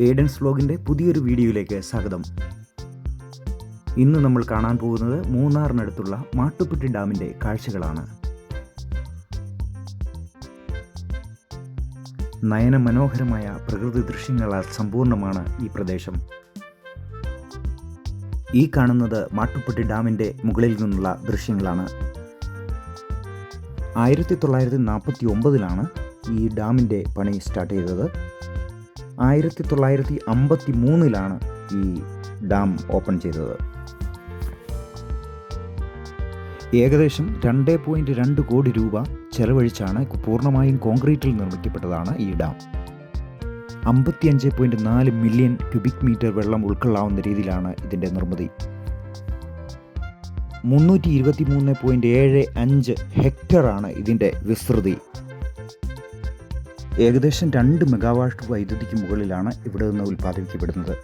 എയ്ഡൻസ് വ്ലോഗിൻ്റെ പുതിയൊരു വീഡിയോയിലേക്ക് സ്വാഗതം. ഇന്ന് നമ്മൾ കാണാൻ പോകുന്നത് മൂന്നാറിനടുത്തുള്ള മാട്ടുപ്പെട്ടി ഡാമിൻ്റെ കാഴ്ചകളാണ്. നയനമനോഹരമായ പ്രകൃതി ദൃശ്യങ്ങളാൽ സമ്പൂർണ്ണമാണ് ഈ പ്രദേശം. ഈ കാണുന്നത് മാട്ടുപ്പെട്ടി ഡാമിൻ്റെ മുകളിൽ നിന്നുള്ള ദൃശ്യങ്ങളാണ്. 1949 ഈ ഡാമിൻ്റെ പണി സ്റ്റാർട്ട് ചെയ്തത്. 1953 ഈ ഡാം ഓപ്പൺ ചെയ്തത്. ഏകദേശം 2.2 കോടി രൂപ ചെലവഴിച്ചാണ് പൂർണ്ണമായും കോൺക്രീറ്റിൽ നിർമ്മിക്കപ്പെട്ടതാണ് ഈ ഡാം. 55.4 മില്യൺ ക്യൂബിക് മീറ്റർ വെള്ളം ഉൾക്കൊള്ളാവുന്ന രീതിയിലാണ് ഇതിൻ്റെ നിർമ്മിതി. 323.75 ഹെക്ടറാണ് ഇതിൻ്റെ വിസ്തൃതി. ഏകദേശം 2 മെഗാവാട്ട് വൈദ്യുതിക്ക് മുകളിലാണ് ഇവിടെ നിന്ന് ഉൽപ്പാദിപ്പിക്കപ്പെടുന്നത്.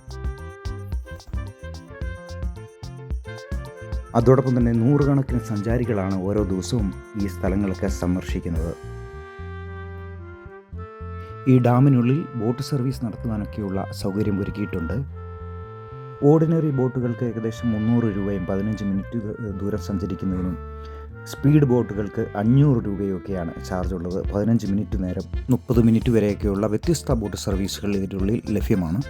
അതോടൊപ്പം തന്നെ നൂറുകണക്കിന് സഞ്ചാരികളാണ് ഓരോ ദിവസവും ഈ സ്ഥലങ്ങളൊക്കെ സന്ദർശിക്കുന്നത്. ഈ ഡാമിനുള്ളിൽ ബോട്ട് സർവീസ് നടത്തുവാനൊക്കെയുള്ള സൗകര്യം ഒരുക്കിയിട്ടുണ്ട്. ഓർഡിനറി ബോട്ടുകൾക്ക് ഏകദേശം 300 രൂപയും 15 മിനിറ്റ് ദൂരം സഞ്ചരിക്കുന്നതിനും, സ്പീഡ് ബോട്ടുകൾക്ക് 500 രൂപയൊക്കെയാണ് ചാർജ് ഉള്ളത്. 15 മിനിറ്റ് നേരം 30 മിനിറ്റ് വരെയൊക്കെയുള്ള വ്യത്യസ്ത ബോട്ട് സർവീസുകൾ ഇതിനുള്ളിൽ ലഭ്യമാണ്.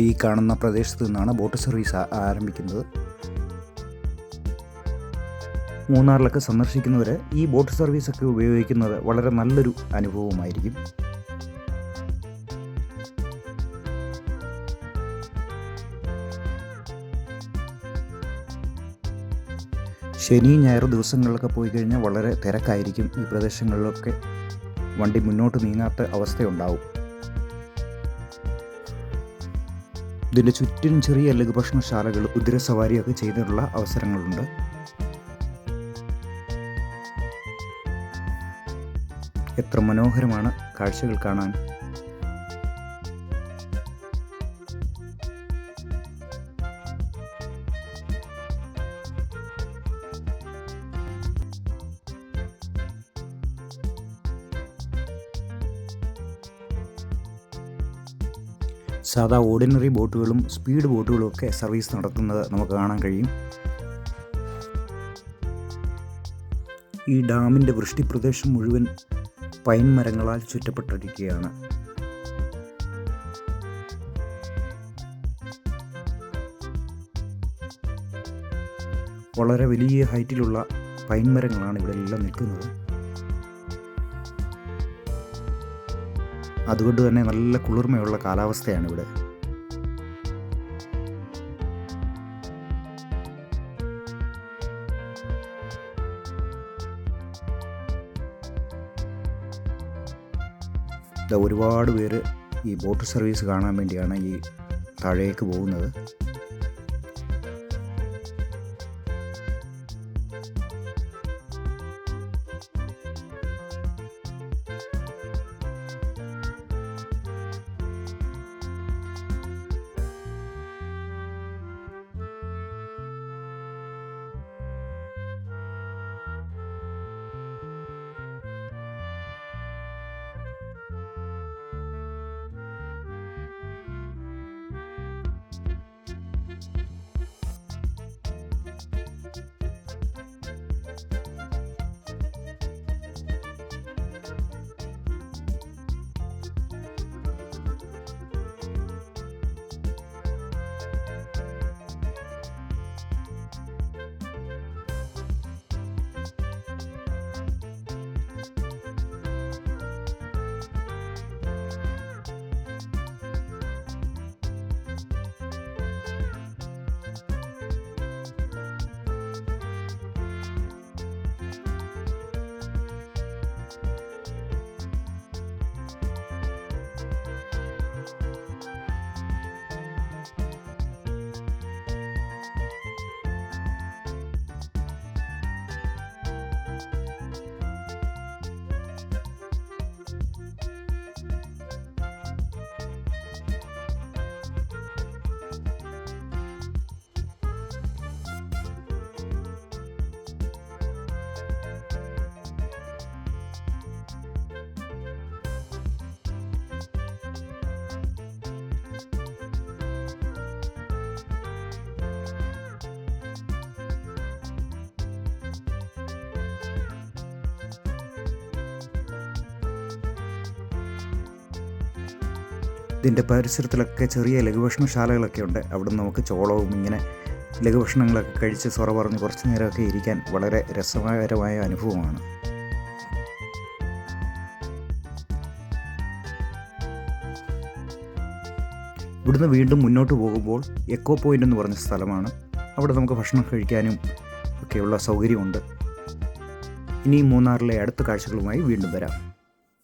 ഈ കാണുന്ന പ്രദേശത്ത് നിന്നാണ് ബോട്ട് സർവീസ് ആരംഭിക്കുന്നത്. മൂന്നാറിലൊക്കെ സന്ദർശിക്കുന്നവർ ഈ ബോട്ട് സർവീസൊക്കെ ഉപയോഗിക്കുന്നത് വളരെ നല്ലൊരു അനുഭവമായിരിക്കും. ശനി ഞായർ ദിവസങ്ങളിലൊക്കെ പോയി കഴിഞ്ഞാൽ വളരെ തിരക്കായിരിക്കും. ഈ പ്രദേശങ്ങളിലൊക്കെ വണ്ടി മുന്നോട്ട് നീങ്ങാത്ത അവസ്ഥയുണ്ടാവും. ഇതിൻ്റെ ചുറ്റിനും ചെറിയ ലഘുഭക്ഷണശാലകൾ, കുതിരസവാരിയൊക്കെ ചെയ്തിട്ടുള്ള അവസരങ്ങളുണ്ട്. എത്ര മനോഹരമാണ് കാഴ്ചകൾ കാണാൻ. സാധാ ഓർഡിനറി ബോട്ടുകളും സ്പീഡ് ബോട്ടുകളും ഒക്കെ സർവീസ് നടത്തുന്നത് നമുക്ക് കാണാൻ കഴിയും. ഈ ഡാമിൻ്റെ വൃഷ്ടിപ്രദേശം മുഴുവൻ പൈൻ മരങ്ങളാൽ ചുറ്റപ്പെട്ടിരിക്കുകയാണ്. വളരെ വലിയ ഹൈറ്റിലുള്ള പൈൻ മരങ്ങളാണ് ഇവിടെ എല്ലാം നിൽക്കുന്നത്. അതുകൊണ്ട് തന്നെ നല്ല കുളിർമയുള്ള കാലാവസ്ഥയാണ് ഇവിടെ. ഒരുപാട് പേര് ഈ ബോട്ട് സർവീസ് കാണാൻ വേണ്ടിയാണ് ഈ താഴേക്ക് പോകുന്നത്. ഇതിൻ്റെ പരിസരത്തിലൊക്കെ ചെറിയ ലഘുഭക്ഷണശാലകളൊക്കെ ഉണ്ട്. അവിടെ നമുക്ക് ചോളവും ഇങ്ങനെ ലഘുഭക്ഷണങ്ങളൊക്കെ കഴിച്ച് സൊറ പറഞ്ഞ് കുറച്ച് നേരമൊക്കെ ഇരിക്കാൻ വളരെ രസകരമായ അനുഭവമാണ്. ഇവിടുന്ന് വീണ്ടും മുന്നോട്ട് പോകുമ്പോൾ എക്കോ പോയിൻ്റ് എന്ന് പറഞ്ഞ സ്ഥലമാണ്. അവിടെ നമുക്ക് ഭക്ഷണം കഴിക്കാനും ഒക്കെയുള്ള സൗകര്യമുണ്ട്. ഇനി മൂന്നാറിലെ അടുത്ത കാഴ്ചകളുമായി വീണ്ടും വരാം.